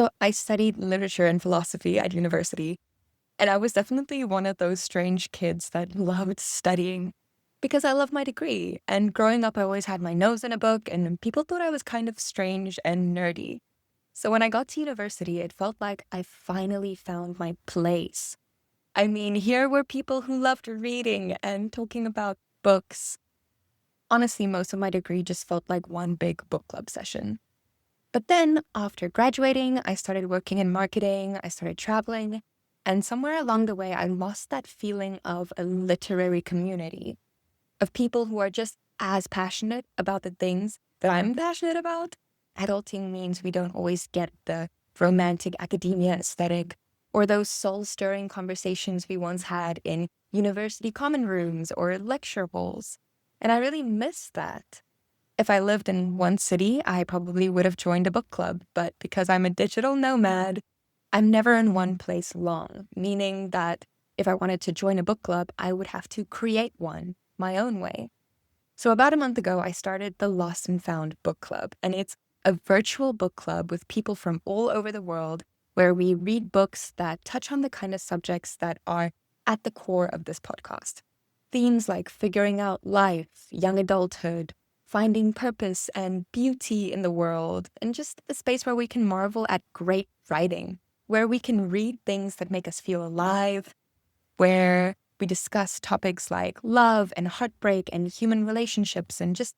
So I studied literature and philosophy at university, and I was definitely one of those strange kids that loved studying because I love my degree. And growing up, I always had my nose in a book, and people thought I was kind of strange and nerdy. So when I got to university, it felt like I finally found my place. I mean, here were people who loved reading and talking about books. Honestly, most of my degree just felt like one big book club session. But then, after graduating, I started working in marketing, I started traveling, and somewhere along the way, I lost that feeling of a literary community, of people who are just as passionate about the things that I'm passionate about. Adulting means we don't always get the romantic academia aesthetic or those soul-stirring conversations we once had in university common rooms or lecture halls. And I really miss that. If I lived in one city, I probably would have joined a book club, but because I'm a digital nomad, I'm never in one place long, meaning that if I wanted to join a book club, I would have to create one my own way. So about a month ago, I started the Lost and Found Book Club, and it's a virtual book club with people from all over the world where we read books that touch on the kind of subjects that are at the core of this podcast. Themes like figuring out life, young adulthood, finding purpose and beauty in the world, and just a space where we can marvel at great writing, where we can read things that make us feel alive, where we discuss topics like love and heartbreak and human relationships and just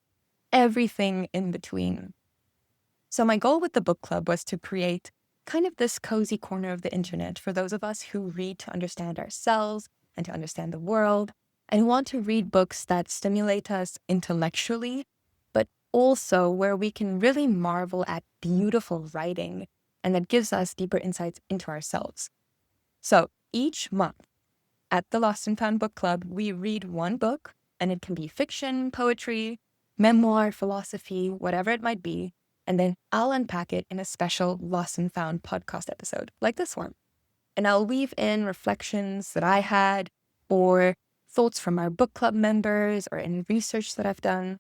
everything in between. So my goal with the book club was to create kind of this cozy corner of the internet for those of us who read to understand ourselves and to understand the world, and who want to read books that stimulate us intellectually, but also where we can really marvel at beautiful writing and that gives us deeper insights into ourselves. So each month at the Lost and Found Book Club, we read one book, and it can be fiction, poetry, memoir, philosophy, whatever it might be, and then I'll unpack it in a special Lost and Found podcast episode like this one. And I'll weave in reflections that I had or thoughts from our book club members or any research that I've done.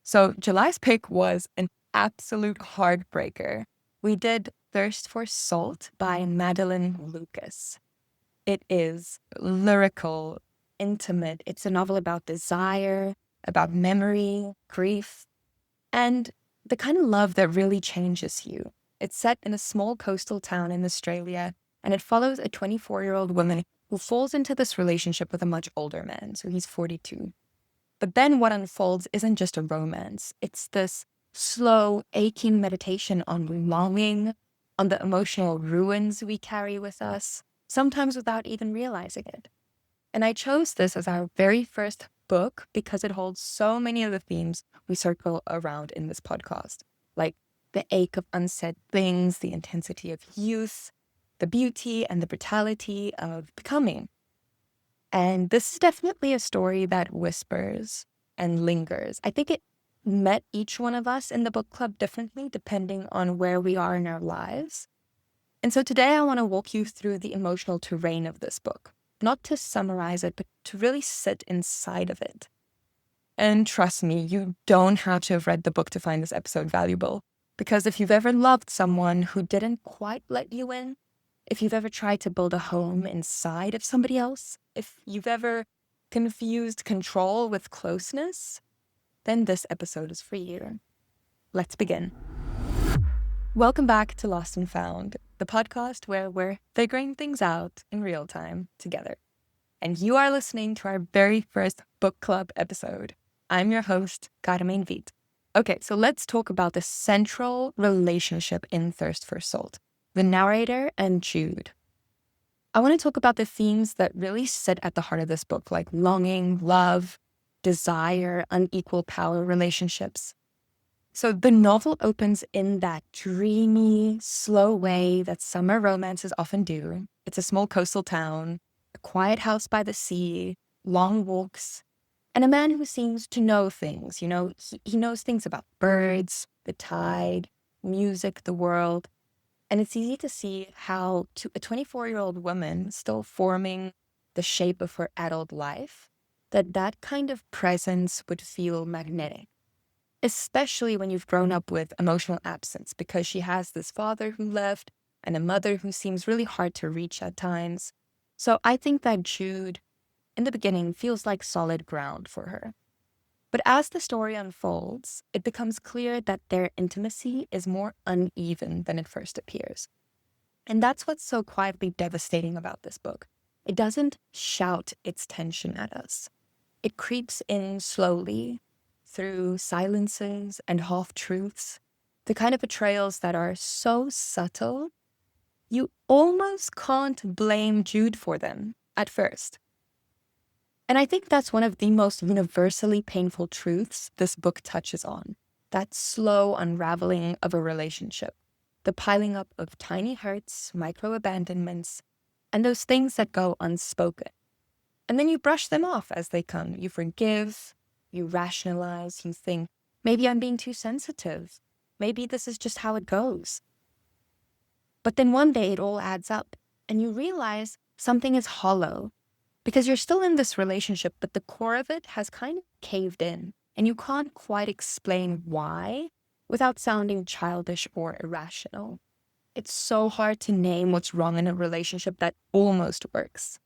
So July's pick was an absolute heartbreaker. We did Thirst for Salt by Madeleine Lucas. It is lyrical, intimate. It's a novel about desire, about memory, grief, and the kind of love that really changes you. It's set in a small coastal town in Australia, and it follows a 24-year-old woman who falls into this relationship with a much older man, so he's 42. But then what unfolds isn't just a romance. It's this slow, aching meditation on longing, on the emotional ruins we carry with us, sometimes without even realizing it. And I chose this as our very first book because it holds so many of the themes we circle around in this podcast, like the ache of unsaid things, the intensity of youth, the beauty and the brutality of becoming. And this is definitely a story that whispers and lingers. I think it met each one of us in the book club differently depending on where we are in our lives. And so today I want to walk you through the emotional terrain of this book, not to summarize it, but to really sit inside of it. And trust me, you don't have to have read the book to find this episode valuable, because if you've ever loved someone who didn't quite let you in, if you've ever tried to build a home inside of somebody else, if you've ever confused control with closeness, then this episode is for you. Let's begin. Welcome back to Lost and Found, the podcast where we're figuring things out in real time together. And you are listening to our very first book club episode. I'm your host, Carmen Vit. Okay, so let's talk about the central relationship in Thirst for Salt, the narrator and Jude. I want to talk about the themes that really sit at the heart of this book, like longing, love, desire, unequal power relationships. So the novel opens in that dreamy, slow way that summer romances often do. It's a small coastal town, a quiet house by the sea, long walks, and a man who seems to know things. You know, he knows things about birds, the tide, music, the world. And it's easy to see how to a 24-year-old woman still forming the shape of her adult life, that kind of presence would feel magnetic. Especially when you've grown up with emotional absence, because she has this father who left and a mother who seems really hard to reach at times. So I think that Jude, in the beginning, feels like solid ground for her. But as the story unfolds, it becomes clear that their intimacy is more uneven than it first appears. And that's what's so quietly devastating about this book. It doesn't shout its tension at us. It creeps in slowly through silences and half-truths, the kind of betrayals that are so subtle, you almost can't blame Jude for them at first. And I think that's one of the most universally painful truths this book touches on, that slow unraveling of a relationship, the piling up of tiny hurts, micro-abandonments, and those things that go unspoken. And then you brush them off as they come. You forgive, you rationalize, you think, maybe I'm being too sensitive. Maybe this is just how it goes. But then one day it all adds up, and you realize something is hollow, because you're still in this relationship, but the core of it has kind of caved in, and you can't quite explain why without sounding childish or irrational. It's so hard to name what's wrong in a relationship that almost works.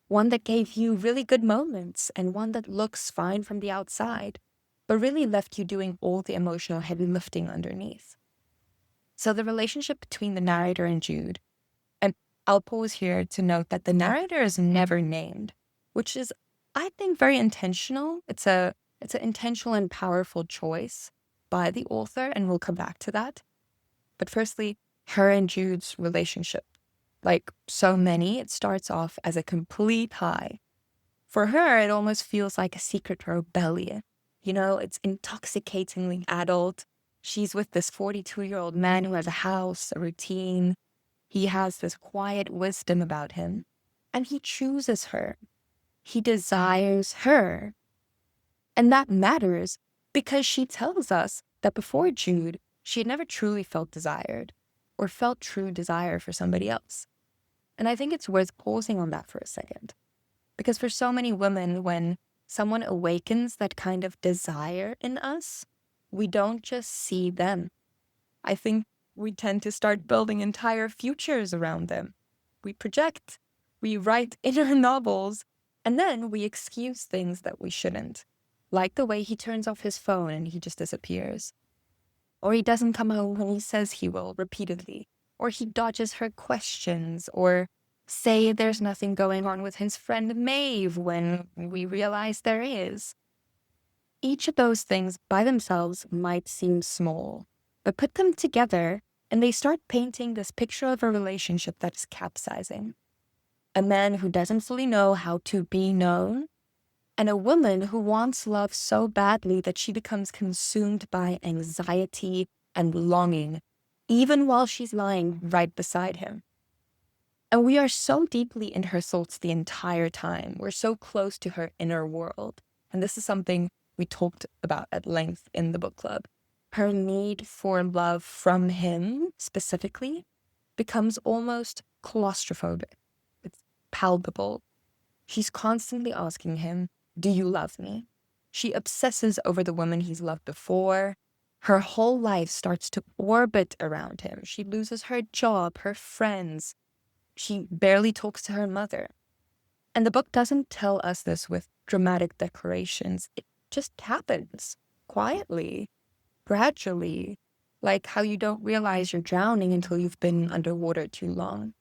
One that gave you really good moments, and one that looks fine from the outside, but really left you doing all the emotional heavy lifting underneath. So the relationship between the narrator and Jude, and I'll pause here to note that the narrator is never named, which is, I think, very intentional. It's an intentional and powerful choice by the author, and we'll come back to that. But firstly, her and Jude's relationship. Like so many, it starts off as a complete high. For her, it almost feels like a secret rebellion. You know, it's intoxicatingly adult. She's with this 42-year-old man who has a house, a routine. He has this quiet wisdom about him. And he chooses her. He desires her. And that matters because she tells us that before Jude, she had never truly felt desired or felt true desire for somebody else. And I think it's worth pausing on that for a second. Because for so many women, when someone awakens that kind of desire in us, we don't just see them. I think we tend to start building entire futures around them. We project, we write inner novels, and then we excuse things that we shouldn't. Like the way he turns off his phone and he just disappears. Or he doesn't come home when he says he will repeatedly. Or he dodges her questions, or say there's nothing going on with his friend Maeve when we realize there is. Each of those things by themselves might seem small, but put them together and they start painting this picture of a relationship that is capsizing. A man who doesn't fully know how to be known, and a woman who wants love so badly that she becomes consumed by anxiety and longing, even while she's lying right beside him. And we are so deeply in her thoughts the entire time. We're so close to her inner world. And this is something we talked about at length in the book club. Her need for love from him, specifically, becomes almost claustrophobic. It's palpable. She's constantly asking him, "Do you love me?" She obsesses over the woman he's loved before. Her whole life starts to orbit around him. She loses her job, her friends. She barely talks to her mother. And the book doesn't tell us this with dramatic declarations. It just happens quietly, gradually, like how you don't realize you're drowning until you've been underwater too long.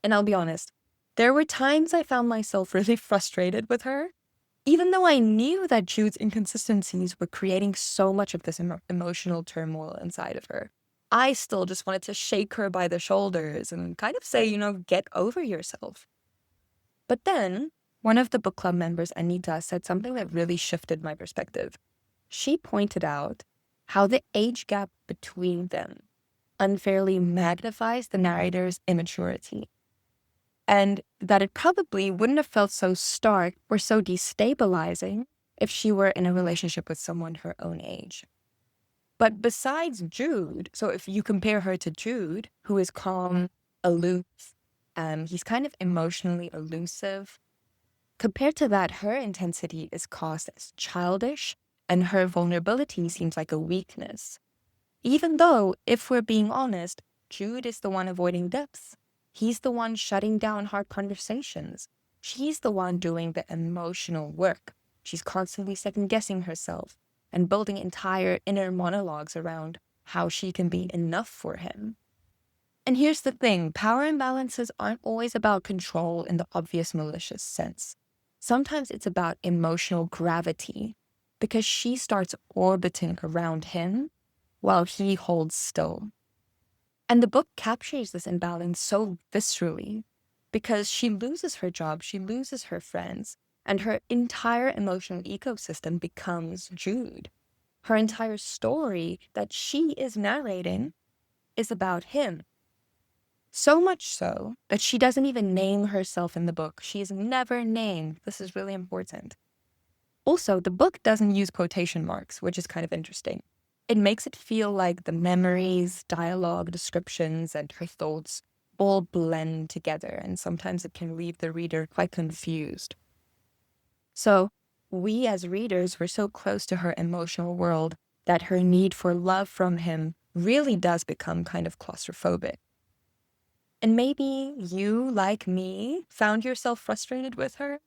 And I'll be honest, there were times I found myself really frustrated with her, even though I knew that Jude's inconsistencies were creating so much of this emotional turmoil inside of her. I still just wanted to shake her by the shoulders and kind of say, get over yourself. But then, one of the book club members, Anita, said something that really shifted my perspective. She pointed out how the age gap between them unfairly magnifies the narrator's immaturity, and that it probably wouldn't have felt so stark or so destabilizing if she were in a relationship with someone her own age. But besides Jude, so if you compare her to Jude, who is calm, aloof, he's kind of emotionally elusive. Compared to that, her intensity is cast as childish, and her vulnerability seems like a weakness. Even though, if we're being honest, Jude is the one avoiding depth. He's the one shutting down hard conversations. She's the one doing the emotional work. She's constantly second-guessing herself and building entire inner monologues around how she can be enough for him. And here's the thing, power imbalances aren't always about control in the obvious malicious sense. Sometimes it's about emotional gravity, because she starts orbiting around him while he holds still. And the book captures this imbalance so viscerally, because she loses her job, she loses her friends, and her entire emotional ecosystem becomes Jude. Her entire story that she is narrating is about him. So much so that she doesn't even name herself in the book. She is never named. This is really important. Also, the book doesn't use quotation marks, which is kind of interesting. It makes it feel like the memories, dialogue, descriptions, and her thoughts all blend together, and sometimes it can leave the reader quite confused. So, we as readers were so close to her emotional world that her need for love from him really does become kind of claustrophobic. And maybe you, like me, found yourself frustrated with her,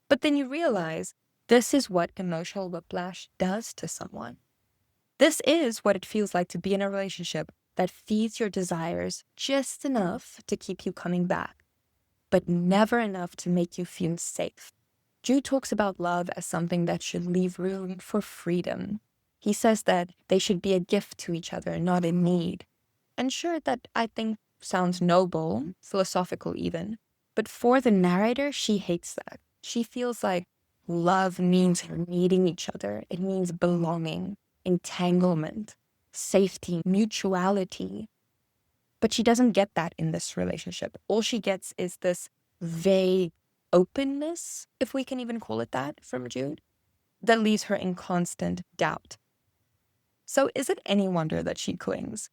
but then you realize this is what emotional whiplash does to someone. This is what it feels like to be in a relationship that feeds your desires just enough to keep you coming back, but never enough to make you feel safe. Jude talks about love as something that should leave room for freedom. He says that they should be a gift to each other, not a need. And sure, that I think sounds noble, philosophical even, but for the narrator, she hates that. She feels like love means needing each other. It means belonging, entanglement, safety, mutuality. But she doesn't get that in this relationship. All she gets is this vague openness, if we can even call it that, from Jude, that leaves her in constant doubt. So is it any wonder that she clings?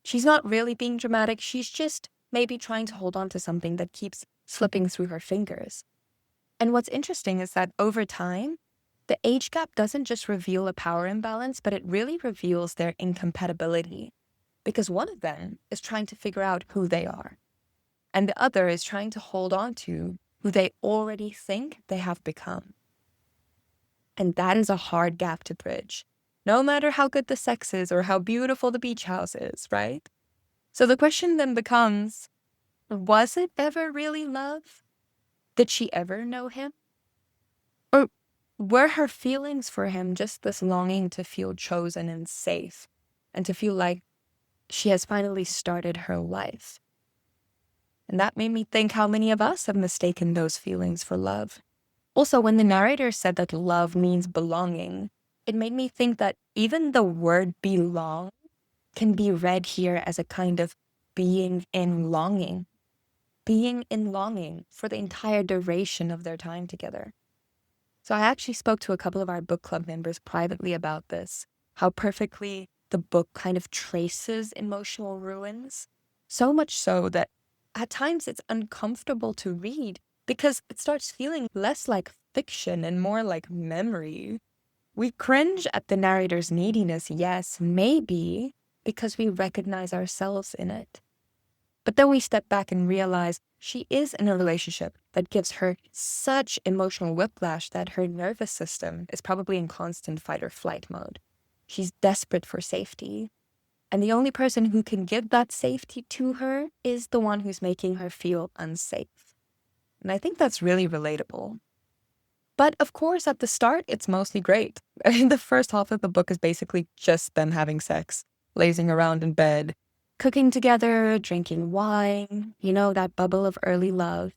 She's not really being dramatic. She's just maybe trying to hold on to something that keeps slipping through her fingers. And what's interesting is that over time, the age gap doesn't just reveal a power imbalance, but it really reveals their incompatibility. Because one of them is trying to figure out who they are, and the other is trying to hold on to who they already think they have become. And that is a hard gap to bridge, no matter how good the sex is or how beautiful the beach house is, right? So the question then becomes, was it ever really love? Did she ever know him? Or were her feelings for him just this longing to feel chosen and safe, and to feel like she has finally started her life? And that made me think how many of us have mistaken those feelings for love. Also, when the narrator said that love means belonging, it made me think that even the word belong can be read here as a kind of being in longing for the entire duration of their time together. So I actually spoke to a couple of our book club members privately about this, how perfectly the book kind of traces emotional ruins, so much so that at times it's uncomfortable to read because it starts feeling less like fiction and more like memory. We cringe at the narrator's neediness, yes, maybe because we recognize ourselves in it. But then we step back and realize she is in a relationship that gives her such emotional whiplash that her nervous system is probably in constant fight or flight mode. She's desperate for safety. And the only person who can give that safety to her is the one who's making her feel unsafe. And I think that's really relatable. But of course, at the start, it's mostly great. I mean, the first half of the book is basically just them having sex, lazing around in bed, cooking together, drinking wine, that bubble of early love.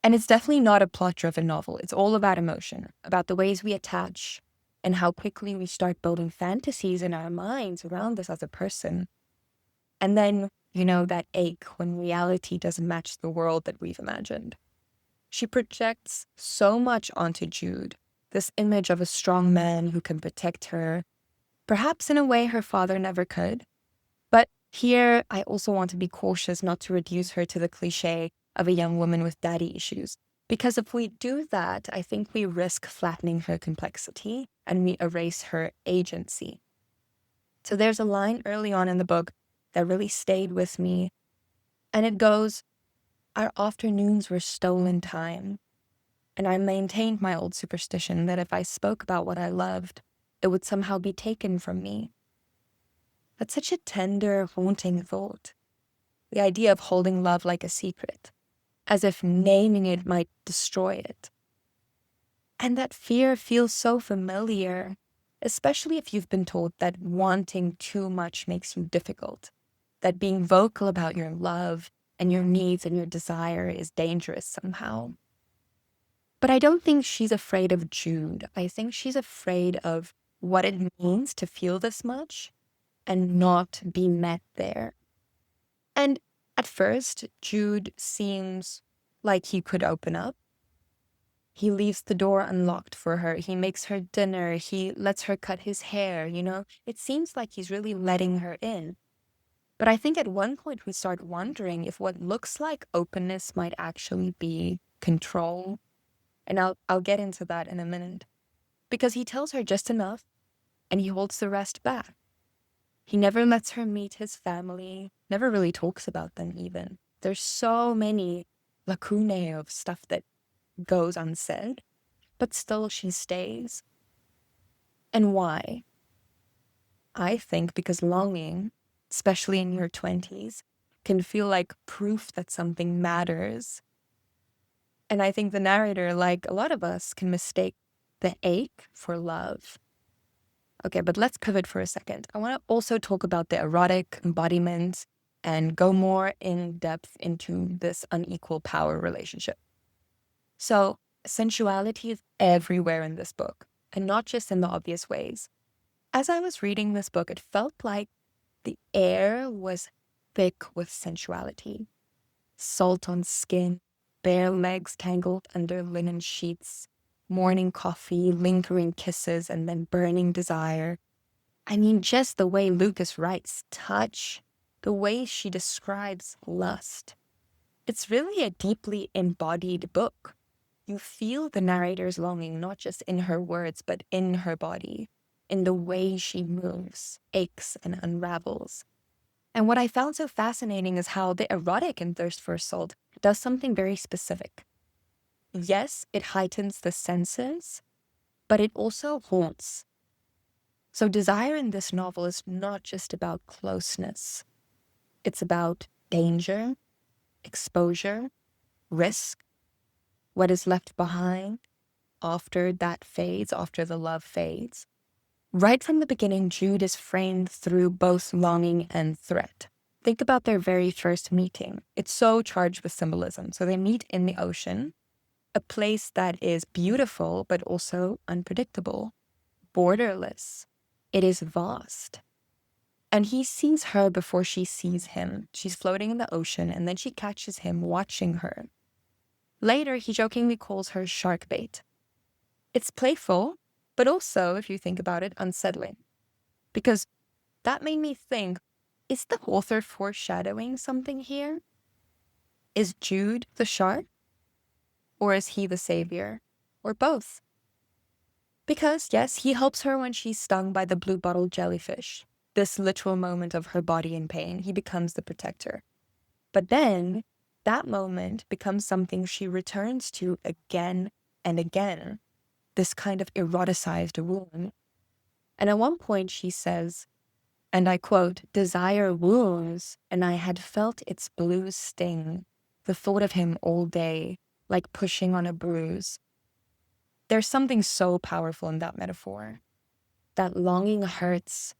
And it's definitely not a plot-driven novel. It's all about emotion, about the ways we attach, and how quickly we start building fantasies in our minds around this other person. And then, that ache when reality doesn't match the world that we've imagined. She projects so much onto Jude, this image of a strong man who can protect her, perhaps in a way her father never could. But here, I also want to be cautious not to reduce her to the cliche of a young woman with daddy issues. Because if we do that, I think we risk flattening her complexity and we erase her agency. So there's a line early on in the book that really stayed with me. And it goes, our afternoons were stolen time, and I maintained my old superstition that if I spoke about what I loved, it would somehow be taken from me. That's such a tender, haunting thought. The idea of holding love like a secret, as if naming it might destroy it. And that fear feels so familiar, especially if you've been told that wanting too much makes you difficult, that being vocal about your love and your needs and your desire is dangerous somehow. But I don't think she's afraid of Jude. I think she's afraid of what it means to feel this much and not be met there. And at first, Jude seems like he could open up. He leaves the door unlocked for her. He makes her dinner. He lets her cut his hair, It seems like he's really letting her in. But I think at one point we start wondering if what looks like openness might actually be control. And I'll get into that in a minute. Because he tells her just enough, and he holds the rest back. He never lets her meet his family, never really talks about them even. There's so many lacunae of stuff that goes unsaid, but still she stays. And why? I think because longing, especially in your 20s, can feel like proof that something matters. And I think the narrator, like a lot of us, can mistake the ache for love. Okay, but let's pivot for a second. I want to also talk about the erotic embodiment and go more in depth into this unequal power relationship. So, sensuality is everywhere in this book, and not just in the obvious ways. As I was reading this book, it felt like the air was thick with sensuality. Salt on skin, bare legs tangled under linen sheets, morning coffee, lingering kisses, and then burning desire. I mean, just the way Lucas writes touch, the way she describes lust. It's really a deeply embodied book. You feel the narrator's longing not just in her words, but in her body, in the way she moves, aches, and unravels. And what I found so fascinating is how the erotic in Thirst for Salt does something very specific. Yes, it heightens the senses, but it also haunts. So desire in this novel is not just about closeness. It's about danger, exposure, risk, what is left behind after that fades, after the love fades. Right from the beginning, Jude is framed through both longing and threat. Think about their very first meeting. It's so charged with symbolism. So they meet in the ocean, a place that is beautiful, but also unpredictable, borderless. It is vast. And he sees her before she sees him. She's floating in the ocean, and then she catches him watching her. Later, he jokingly calls her shark bait. It's playful, but also, if you think about it, unsettling. Because that made me think, is the author foreshadowing something here? Is Jude the shark? Or is he the savior? Or both? Because, yes, he helps her when she's stung by the blue-bottle jellyfish. This literal moment of her body in pain, he becomes the protector. But then, that moment becomes something she returns to again and again. This kind of eroticized wound. And at one point she says, and I quote, "Desire wounds, and I had felt its blue sting, the thought of him all day, like pushing on a bruise." There's something so powerful in that metaphor. That longing hurts,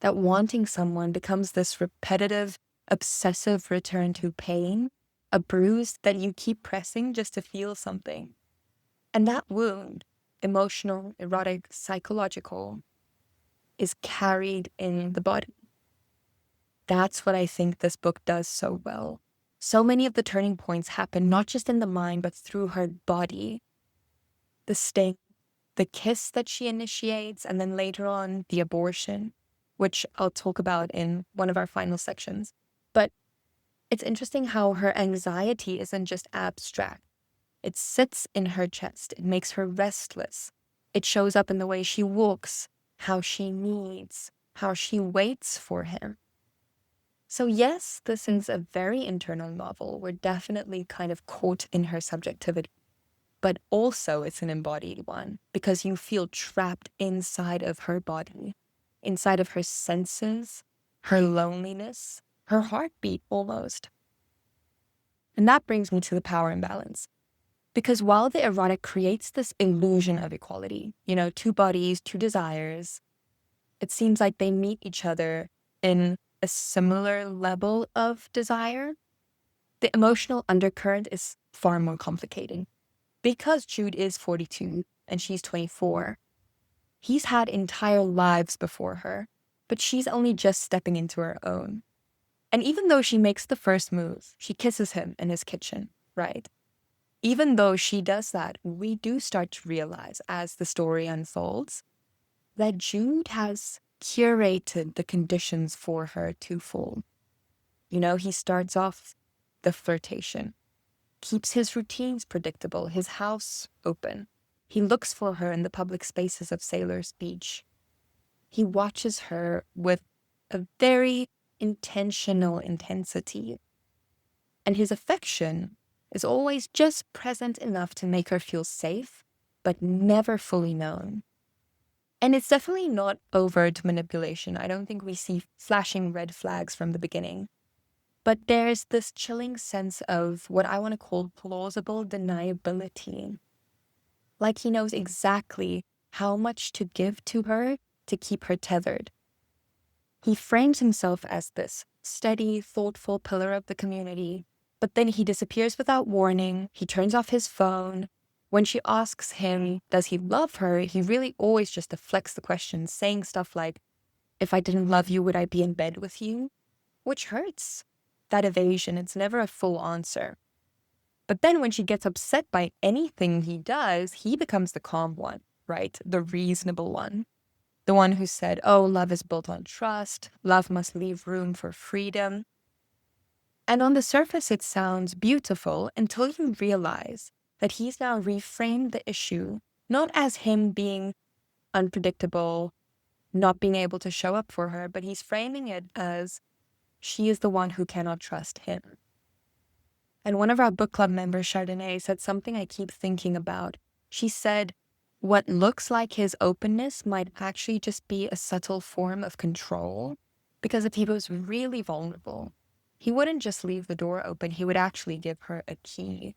that wanting someone becomes this repetitive, obsessive return to pain, a bruise that you keep pressing just to feel something. And that wound, emotional, erotic, psychological, is carried in the body. That's what I think this book does so well. So many of the turning points happen not just in the mind, but through her body. The sting, the kiss that she initiates, and then later on, the abortion, which I'll talk about in one of our final sections. But it's interesting how her anxiety isn't just abstract. It sits in her chest. It makes her restless. It shows up in the way she walks, how she needs, how she waits for him. So yes, this is a very internal novel. We're definitely kind of caught in her subjectivity, but also it's an embodied one because you feel trapped inside of her body, inside of her senses, her loneliness, her heartbeat almost. And that brings me to the power imbalance. Because while the erotic creates this illusion of equality, two bodies, two desires, it seems like they meet each other in a similar level of desire. The emotional undercurrent is far more complicated. Because Jude is 42 and she's 24, he's had entire lives before her, but she's only just stepping into her own. And even though she makes the first move, she kisses him in his kitchen, right? Even though she does that, we do start to realize as the story unfolds that Jude has curated the conditions for her twofold. He starts off the flirtation, keeps his routines predictable, his house open. He looks for her in the public spaces of Sailor's Beach. He watches her with a very intentional intensity. And his affection is always just present enough to make her feel safe, but never fully known. And it's definitely not overt manipulation. I don't think we see flashing red flags from the beginning. But there's this chilling sense of what I want to call plausible deniability. Like he knows exactly how much to give to her to keep her tethered. He frames himself as this steady, thoughtful pillar of the community, but then he disappears without warning. He turns off his phone. When she asks him, does he love her, he really always just deflects the question, saying stuff like, if I didn't love you, would I be in bed with you? Which hurts. That evasion, it's never a full answer. But then when she gets upset by anything he does, he becomes the calm one, right? The reasonable one. The one who said, oh, love is built on trust. Love must leave room for freedom. And on the surface, it sounds beautiful until you realize that he's now reframed the issue, not as him being unpredictable, not being able to show up for her, but he's framing it as she is the one who cannot trust him. And one of our book club members, Chardonnay, said something I keep thinking about. She said, what looks like his openness might actually just be a subtle form of control. Because if he was really vulnerable, he wouldn't just leave the door open, he would actually give her a key.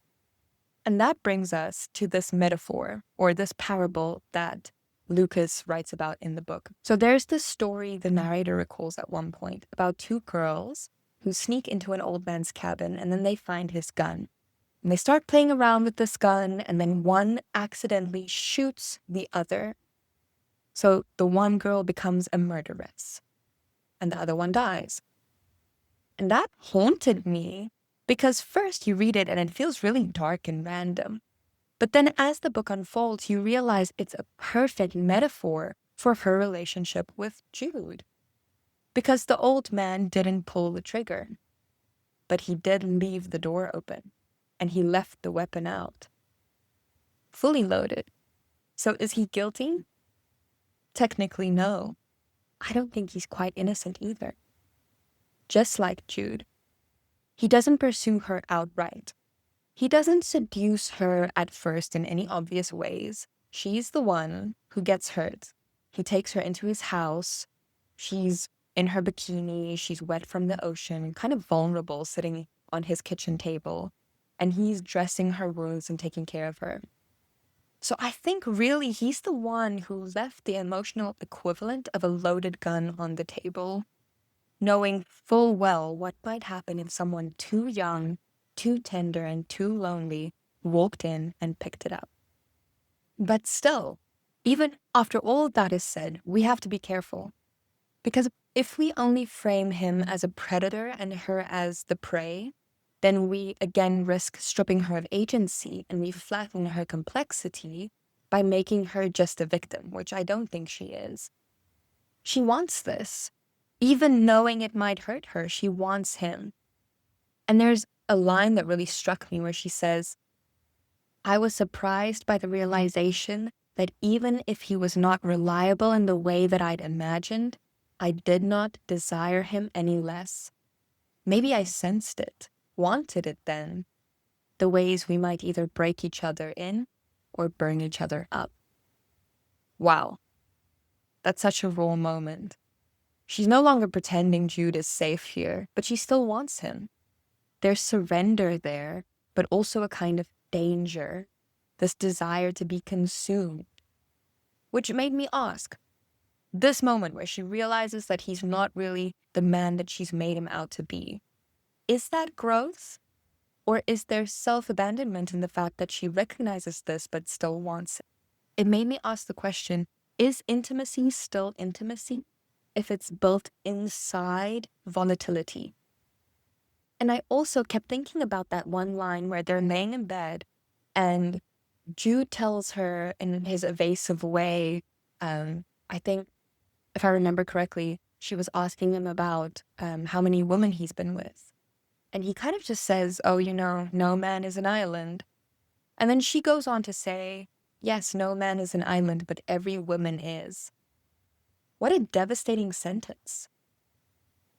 And that brings us to this metaphor, or this parable that Lucas writes about in the book. So there's this story the narrator recalls at one point about two girls who sneak into an old man's cabin and then they find his gun. And they start playing around with this gun and then one accidentally shoots the other. So the one girl becomes a murderess and the other one dies. And that haunted me because first you read it and it feels really dark and random. But then as the book unfolds, you realize it's a perfect metaphor for her relationship with Jude. Because the old man didn't pull the trigger, but he did leave the door open, and he left the weapon out, fully loaded. So is he guilty? Technically, no. I don't think he's quite innocent either. Just like Jude, he doesn't pursue her outright. He doesn't seduce her at first in any obvious ways. She's the one who gets hurt. He takes her into his house. She's in her bikini. She's wet from the ocean, kind of vulnerable, sitting on his kitchen table. And he's dressing her wounds and taking care of her. So I think really he's the one who left the emotional equivalent of a loaded gun on the table, knowing full well what might happen if someone too young, too tender, and too lonely walked in and picked it up. But still, even after all that is said, we have to be careful. Because if we only frame him as a predator and her as the prey, then we again risk stripping her of agency and we flatten her complexity by making her just a victim, which I don't think she is. She wants this. Even knowing it might hurt her, she wants him. And there's a line that really struck me where she says, I was surprised by the realization that even if he was not reliable in the way that I'd imagined, I did not desire him any less. Maybe I sensed it, wanted it then. The ways we might either break each other in or burn each other up. Wow, that's such a raw moment. She's no longer pretending Jude is safe here, but she still wants him. There's surrender there, but also a kind of danger, this desire to be consumed. Which made me ask, this moment where she realizes that he's not really the man that she's made him out to be, is that growth? Or is there self-abandonment in the fact that she recognizes this but still wants it? It made me ask the question, is intimacy still intimacy if it's built inside volatility? And I also kept thinking about that one line where they're laying in bed and Jude tells her in his evasive way, I think, if I remember correctly, she was asking him about how many women he's been with. And he kind of just says, oh, no man is an island. And then she goes on to say, yes, no man is an island, but every woman is. What a devastating sentence.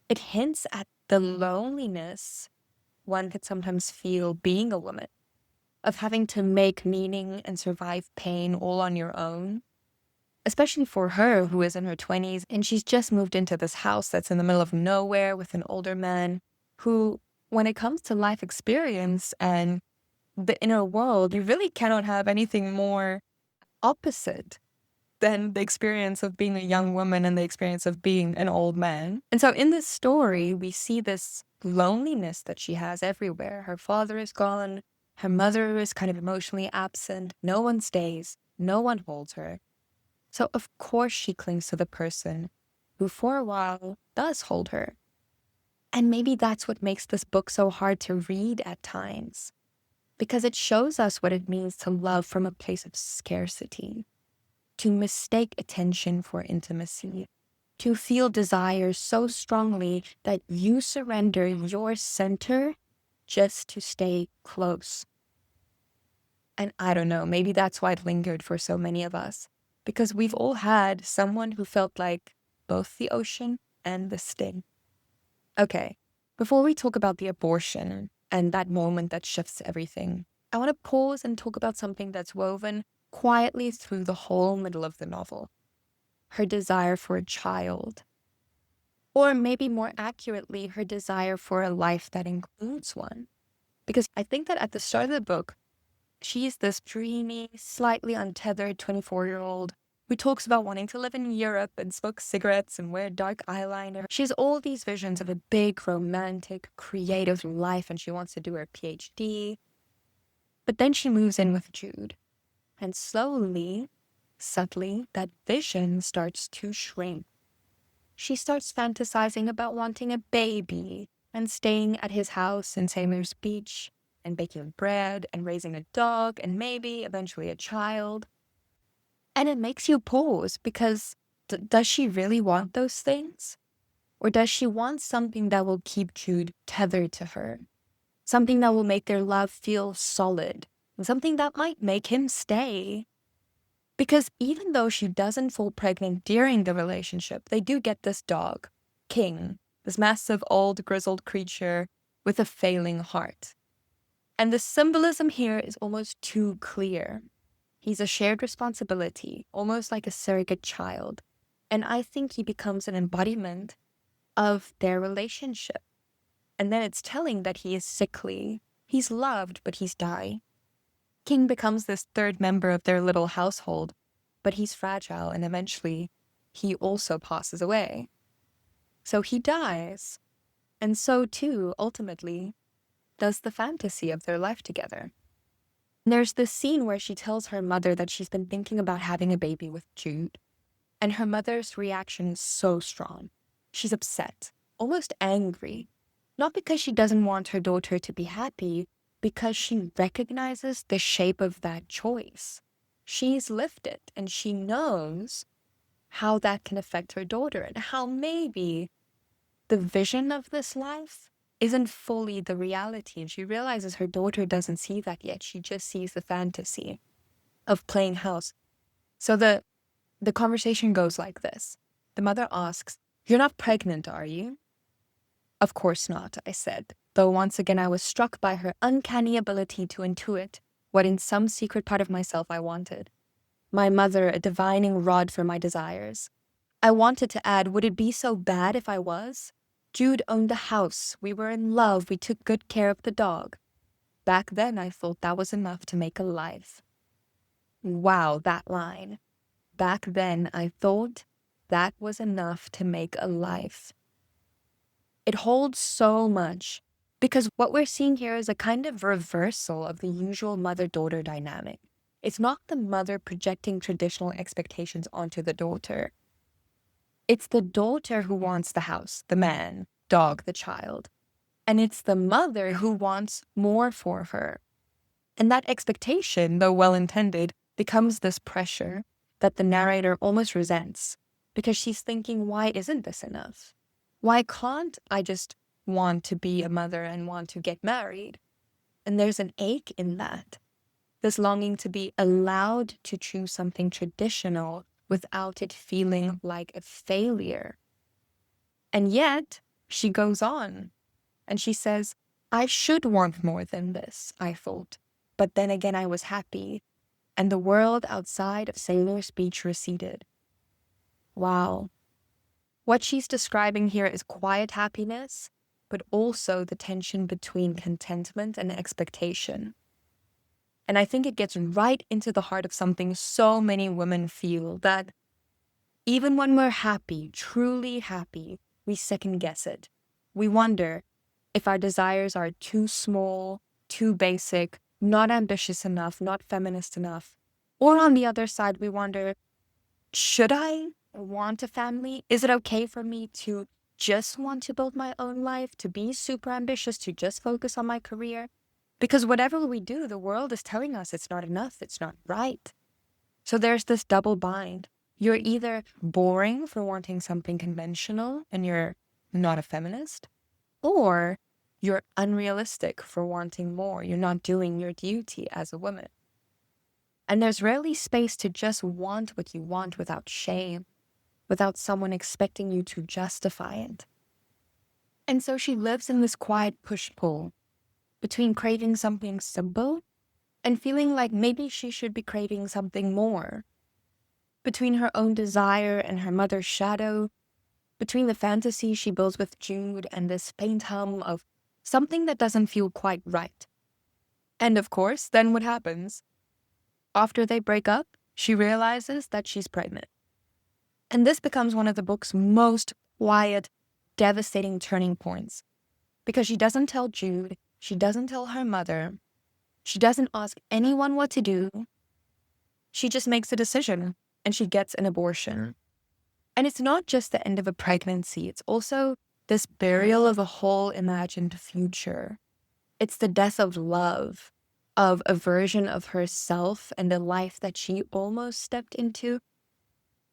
It hints at the loneliness one could sometimes feel being a woman, of having to make meaning and survive pain all on your own. Especially for her, who is in her 20s, and she's just moved into this house that's in the middle of nowhere with an older man who, when it comes to life experience and the inner world, you really cannot have anything more opposite than the experience of being a young woman and the experience of being an old man. And so in this story, we see this loneliness that she has everywhere. Her father is gone. Her mother is kind of emotionally absent. No one stays. No one holds her. So of course she clings to the person who for a while does hold her. And maybe that's what makes this book so hard to read at times, because it shows us what it means to love from a place of scarcity, to mistake attention for intimacy, to feel desire so strongly that you surrender your center just to stay close. And I don't know, maybe that's why it lingered for so many of us, because we've all had someone who felt like both the ocean and the sting. Okay, before we talk about the abortion and that moment that shifts everything, I want to pause and talk about something that's woven quietly through the whole middle of the novel. Her desire for a child. Or maybe more accurately, her desire for a life that includes one. Because I think that at the start of the book, she's this dreamy, slightly untethered 24-year-old who talks about wanting to live in Europe and smoke cigarettes and wear dark eyeliner. She has all these visions of a big, romantic, creative life, and she wants to do her PhD. But then she moves in with Jude. And slowly, subtly, that vision starts to shrink. She starts fantasizing about wanting a baby and staying at his house in Sailor's Beach and baking bread and raising a dog and maybe eventually a child. And it makes you pause because does she really want those things? Or does she want something that will keep Jude tethered to her? Something that will make their love feel solid? And something that might make him stay? Because even though she doesn't fall pregnant during the relationship, they do get this dog, King, this massive old grizzled creature with a failing heart. And the symbolism here is almost too clear. He's a shared responsibility, almost like a surrogate child. And I think he becomes an embodiment of their relationship. And then it's telling that he is sickly. He's loved, but he's dying. King becomes this third member of their little household, but he's fragile and eventually he also passes away. So he dies. And so too, ultimately, does the fantasy of their life together. There's this scene where she tells her mother that she's been thinking about having a baby with Jude. And her mother's reaction is so strong. She's upset, almost angry. Not because she doesn't want her daughter to be happy, because she recognizes the shape of that choice. She's lived it, and she knows how that can affect her daughter and how maybe the vision of this life isn't fully the reality. And she realizes her daughter doesn't see that yet. She just sees the fantasy of playing house. So the conversation goes like this. The mother asks, "You're not pregnant, are you?" Of course not, I said, though once again I was struck by her uncanny ability to intuit what in some secret part of myself I wanted. My mother, a divining rod for my desires. I wanted to add, would it be so bad if I was? Jude owned the house, we were in love, we took good care of the dog. Back then I thought that was enough to make a life. Wow, that line. Back then I thought that was enough to make a life. It holds so much because what we're seeing here is a kind of reversal of the usual mother-daughter dynamic. It's not the mother projecting traditional expectations onto the daughter. It's the daughter who wants the house, the man, dog, the child. And it's the mother who wants more for her. And that expectation, though well-intended, becomes this pressure that the narrator almost resents because she's thinking, why isn't this enough? Why can't I just want to be a mother and want to get married? And there's an ache in that. This longing to be allowed to choose something traditional without it feeling like a failure. And yet, she goes on and she says, I should want more than this, I thought. But then again, I was happy, and the world outside of Sailor Speech receded. Wow. What she's describing here is quiet happiness, but also the tension between contentment and expectation. And I think it gets right into the heart of something so many women feel, that even when we're happy, truly happy, we second guess it. We wonder if our desires are too small, too basic, not ambitious enough, not feminist enough. Or on the other side, we wonder, should I want a family? Is it okay for me to just want to build my own life, to be super ambitious, to just focus on my career? Because whatever we do, the world is telling us it's not enough, it's not right. So there's this double bind. You're either boring for wanting something conventional and you're not a feminist, or you're unrealistic for wanting more. You're not doing your duty as a woman. And there's rarely space to just want what you want without shame, without someone expecting you to justify it. And so she lives in this quiet push-pull between craving something simple and feeling like maybe she should be craving something more. Between her own desire and her mother's shadow, between the fantasy she builds with Jude and this faint hum of something that doesn't feel quite right. And of course, then what happens? After they break up, she realizes that she's pregnant. And this becomes one of the book's most quiet, devastating turning points. Because she doesn't tell Jude, she doesn't tell her mother, she doesn't ask anyone what to do. She just makes a decision, and she gets an abortion. And it's not just the end of a pregnancy, it's also this burial of a whole imagined future. It's the death of love, of a version of herself and the life that she almost stepped into.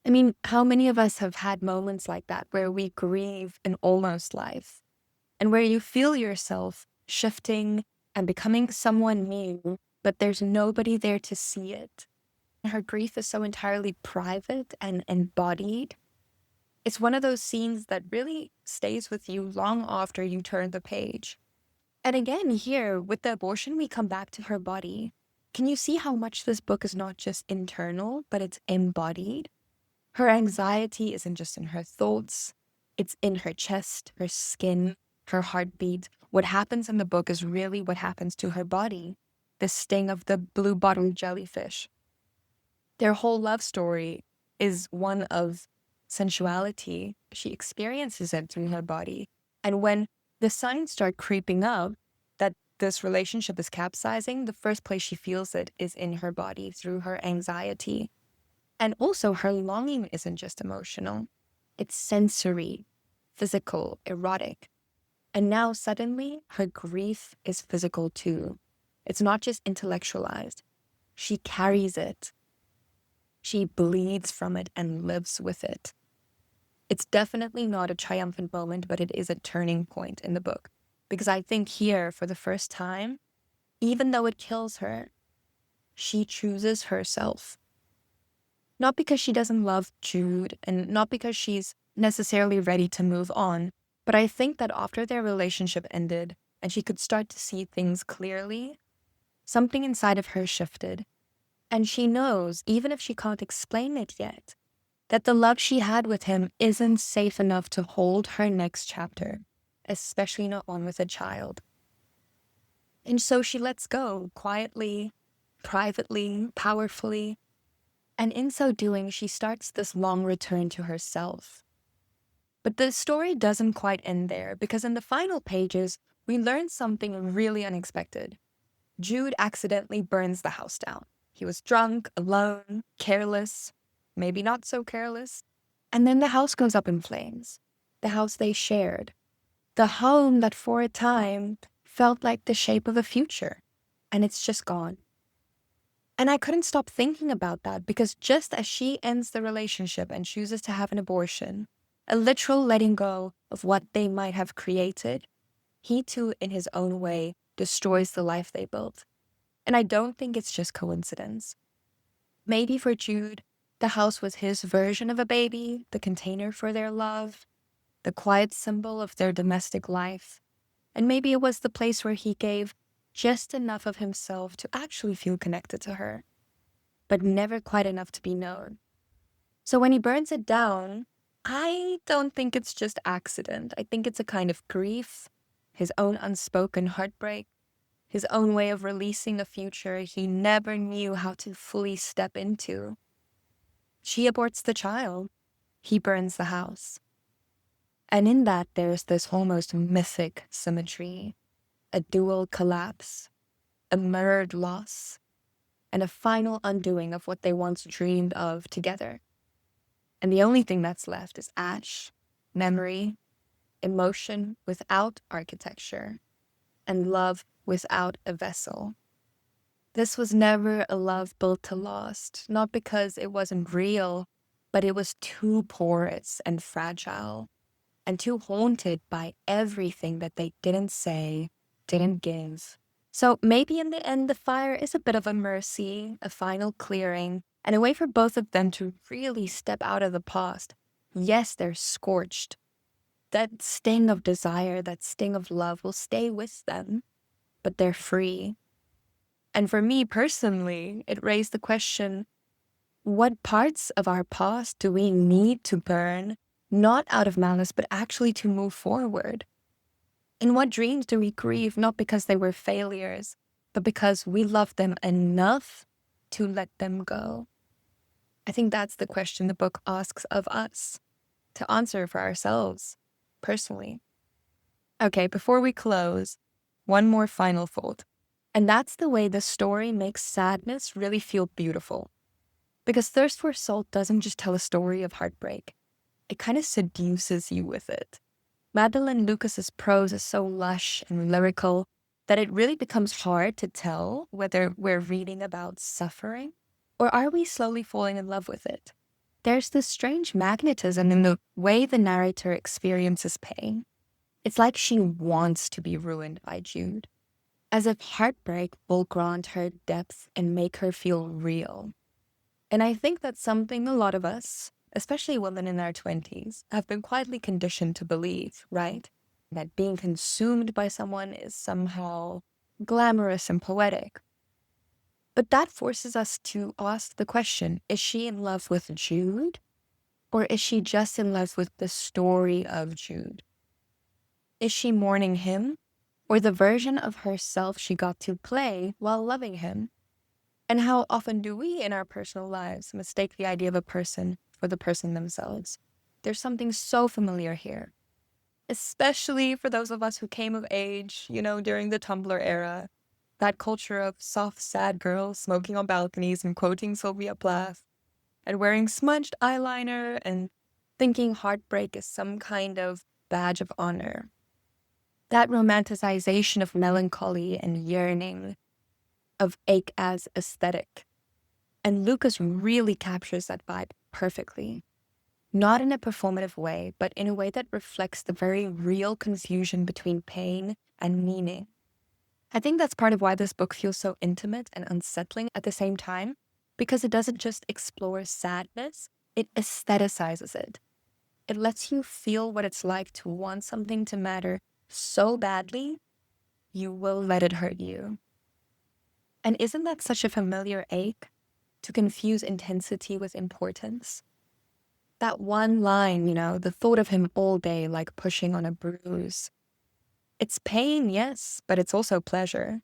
I mean, how many of us have had moments like that where we grieve an almost life and where you feel yourself shifting and becoming someone new, but there's nobody there to see it? Her grief is so entirely private and embodied. It's one of those scenes that really stays with you long after you turn the page. And again, here, with the abortion, we come back to her body. Can you see how much this book is not just internal, but it's embodied? Her anxiety isn't just in her thoughts, it's in her chest, her skin, her heartbeat. What happens in the book is really what happens to her body. The sting of the blue-bottle jellyfish. Their whole love story is one of sensuality. She experiences it through her body. And when the signs start creeping up that this relationship is capsizing, the first place she feels it is in her body through her anxiety. And also her longing isn't just emotional. It's sensory, physical, erotic. And now suddenly her grief is physical too. It's not just intellectualized. She carries it. She bleeds from it and lives with it. It's definitely not a triumphant moment, but it is a turning point in the book. Because I think here, for the first time, even though it kills her, she chooses herself. Not because she doesn't love Jude, and not because she's necessarily ready to move on, But I think that after their relationship ended and she could start to see things clearly, something inside of her shifted. And she knows, even if she can't explain it yet, that the love she had with him isn't safe enough to hold her next chapter, especially not one with a child. And so she lets go quietly, privately, powerfully. And in so doing, she starts this long return to herself. But the story doesn't quite end there, because in the final pages, we learn something really unexpected. Jude accidentally burns the house down. He was drunk, alone, careless, maybe not so careless. And then the house goes up in flames. The house they shared. The home that for a time felt like the shape of a future. And it's just gone. And I couldn't stop thinking about that, because just as she ends the relationship and chooses to have an abortion, a literal letting go of what they might have created, he too, in his own way, destroys the life they built. And I don't think it's just coincidence. Maybe for Jude, the house was his version of a baby, the container for their love, the quiet symbol of their domestic life. And maybe it was the place where he gave just enough of himself to actually feel connected to her, but never quite enough to be known. So when he burns it down, I don't think it's just accident. I think it's a kind of grief, his own unspoken heartbreak, his own way of releasing a future he never knew how to fully step into. She aborts the child. He burns the house. And in that, there's this almost mythic symmetry, a dual collapse, a mirrored loss, and a final undoing of what they once dreamed of together. And the only thing that's left is ash, memory, emotion without architecture, and love without a vessel. This was never a love built to last, not because it wasn't real, but it was too porous and fragile, and too haunted by everything that they didn't say, didn't give. So maybe in the end, the fire is a bit of a mercy, a final clearing, and a way for both of them to really step out of the past. Yes, they're scorched. That sting of desire, that sting of love will stay with them, but they're free. And for me personally, it raised the question, what parts of our past do we need to burn, not out of malice, but actually to move forward? And what dreams do we grieve, not because they were failures, but because we loved them enough to let them go? I think that's the question the book asks of us to answer for ourselves, personally. Okay, before we close, one more final thought. And that's the way the story makes sadness really feel beautiful. Because Thirst for Salt doesn't just tell a story of heartbreak. It kind of seduces you with it. Madeleine Lucas's prose is so lush and lyrical that it really becomes hard to tell whether we're reading about suffering or are we slowly falling in love with it. There's this strange magnetism in the way the narrator experiences pain. It's like she wants to be ruined by Jude, as if heartbreak will grant her depth and make her feel real. And I think that's something a lot of us, especially women in our 20s, have been quietly conditioned to believe, right? That being consumed by someone is somehow glamorous and poetic. But that forces us to ask the question, is she in love with Jude? Or is she just in love with the story of Jude? Is she mourning him? Or the version of herself she got to play while loving him? And how often do we in our personal lives mistake the idea of a person for the person themselves? There's something so familiar here, especially for those of us who came of age, during the Tumblr era. That culture of soft, sad girls smoking on balconies and quoting Sylvia Plath and wearing smudged eyeliner and thinking heartbreak is some kind of badge of honor. That romanticization of melancholy and yearning, of ache as aesthetic. And Lucas really captures that vibe perfectly. Not in a performative way, but in a way that reflects the very real confusion between pain and meaning. I think that's part of why this book feels so intimate and unsettling at the same time, because it doesn't just explore sadness, it aestheticizes it. It lets you feel what it's like to want something to matter so badly, you will let it hurt you. And isn't that such a familiar ache? To confuse intensity with importance? That one line, the thought of him all day like pushing on a bruise. It's pain, yes, but it's also pleasure.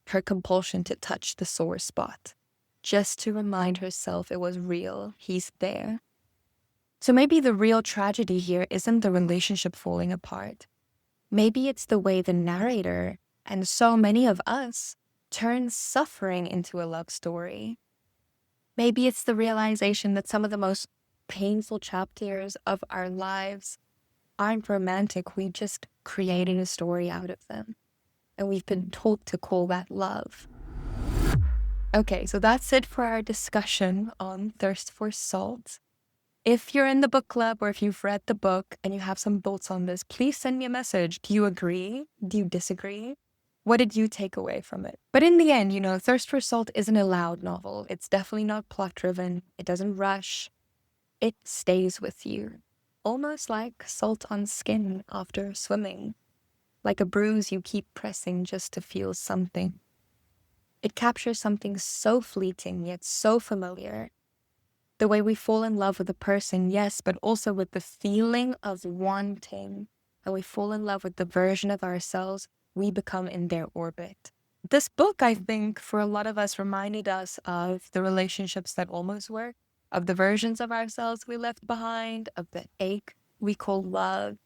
Her compulsion to touch the sore spot, just to remind herself it was real, he's there. So maybe the real tragedy here isn't the relationship falling apart. Maybe it's the way the narrator, and so many of us, turns suffering into a love story. Maybe it's the realization that some of the most painful chapters of our lives aren't romantic. We just created a story out of them. And we've been taught to call that love. Okay, so that's it for our discussion on Thirst for Salt. If you're in the book club or if you've read the book and you have some thoughts on this, please send me a message. Do you agree? Do you disagree? What did you take away from it? But in the end, Thirst for Salt isn't a loud novel. It's definitely not plot-driven. It doesn't rush. It stays with you. Almost like salt on skin after swimming. Like a bruise you keep pressing just to feel something. It captures something so fleeting yet so familiar. The way we fall in love with a person, yes, but also with the feeling of wanting. And we fall in love with the version of ourselves we become in their orbit. This book, I think, for a lot of us reminded us of the relationships that almost work, of the versions of ourselves we left behind, of the ache we call love.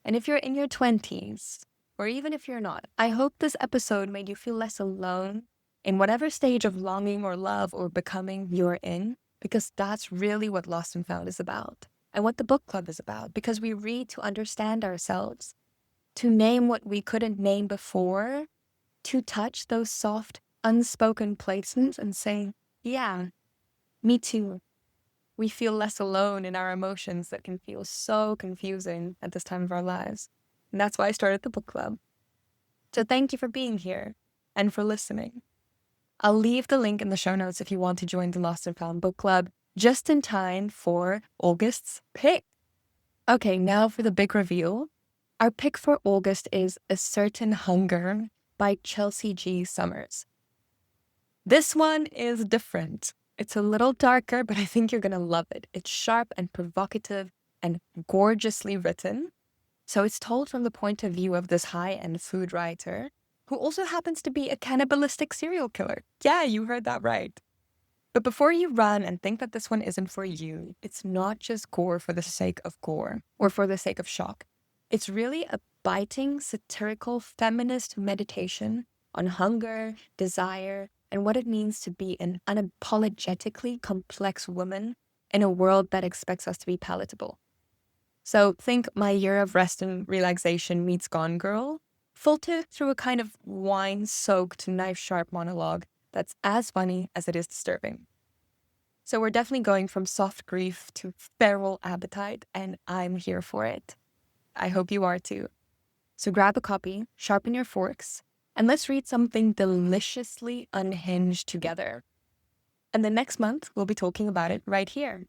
And if you're in your 20s, or even if you're not, I hope this episode made you feel less alone in whatever stage of longing or love or becoming you're in, because that's really what Lost and Found is about, and what the book club is about, because we read to understand ourselves, to name what we couldn't name before, to touch those soft, unspoken places and say, yeah, me too. We feel less alone in our emotions that can feel so confusing at this time of our lives. And that's why I started the book club. So thank you for being here and for listening. I'll leave the link in the show notes if you want to join the Lost and Found book club just in time for August's pick. Okay, now for the big reveal. Our pick for August is A Certain Hunger by Chelsea G. Summers. This one is different. It's a little darker, but I think you're going to love it. It's sharp and provocative and gorgeously written. So it's told from the point of view of this high-end food writer who also happens to be a cannibalistic serial killer. Yeah, you heard that right. But before you run and think that this one isn't for you, it's not just gore for the sake of gore or for the sake of shock. It's really a biting, satirical, feminist meditation on hunger, desire, and what it means to be an unapologetically complex woman in a world that expects us to be palatable. So think My Year of Rest and Relaxation meets Gone Girl, filtered through a kind of wine-soaked, knife-sharp monologue that's as funny as it is disturbing. So we're definitely going from soft grief to feral appetite, and I'm here for it. I hope you are too. So grab a copy, sharpen your forks, and let's read something deliciously unhinged together. And then next month, we'll be talking about it right here.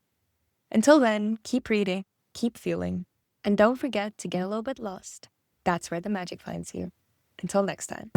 Until then, keep reading, keep feeling, and don't forget to get a little bit lost. That's where the magic finds you. Until next time.